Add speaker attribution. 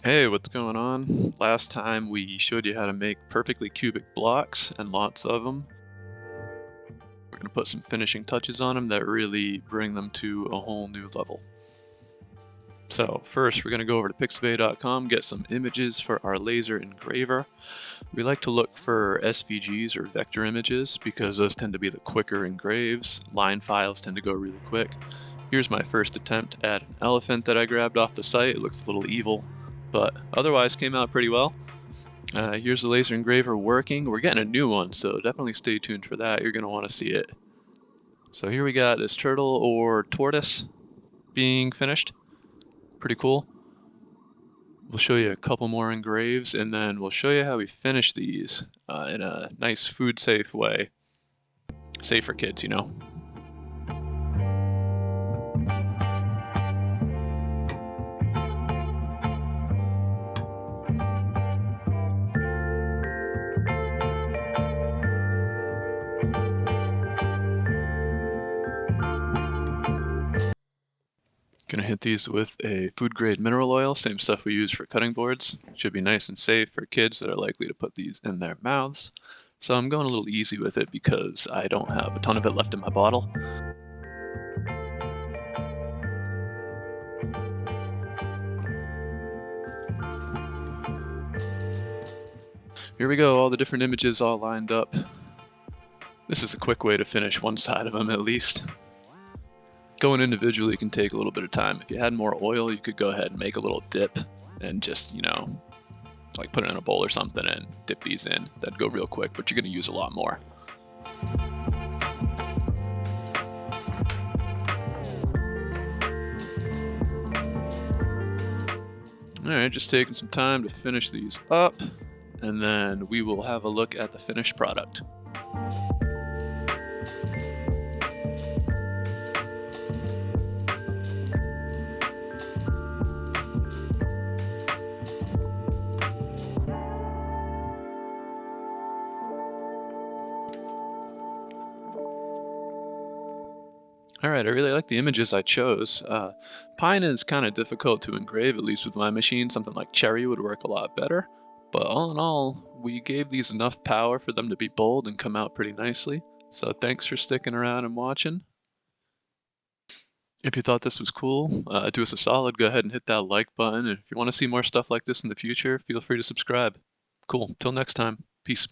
Speaker 1: Hey, what's going on? Last time we showed you how to make perfectly cubic blocks and lots of them. We're going to put some finishing touches on them that really bring them to a whole new level. So first we're going to go over to pixabay.com, get some images for our laser engraver. We like to look for SVGs or vector images because those tend to be the quicker engraves. Line files tend to go really quick. Here's my first attempt at an elephant that I grabbed off the site. It looks a little evil, but otherwise came out pretty well. Here's the laser engraver working. We're getting a new one, so definitely stay tuned for that. You're going to want to see it. So here we got this turtle or tortoise being finished. Pretty cool. We'll show you a couple more engraves, and then we'll show you how we finish these in a nice food-safe way. Safe for kids, you know. Gonna hit these with a food grade mineral oil, same stuff we use for cutting boards. Should be nice and safe for kids that are likely to put these in their mouths. So I'm going a little easy with it because I don't have a ton of it left in my bottle. Here we go, all the different images all lined up. This is a quick way to finish one side of them at least. Going individually can take a little bit of time. If you had more oil, you could go ahead and make a little dip and just, like put it in a bowl or something and dip these in. That'd go real quick, but you're going to use a lot more. Alright, just taking some time to finish these up, and then we will have a look at the finished product. Alright, I really like the images I chose. Pine is kind of difficult to engrave, at least with my machine. Something like cherry would work a lot better. But all in all, we gave these enough power for them to be bold and come out pretty nicely. So thanks for sticking around and watching. If you thought this was cool, do us a solid, go ahead and hit that like button. And if you want to see more stuff like this in the future, feel free to subscribe. Cool, till next time, peace.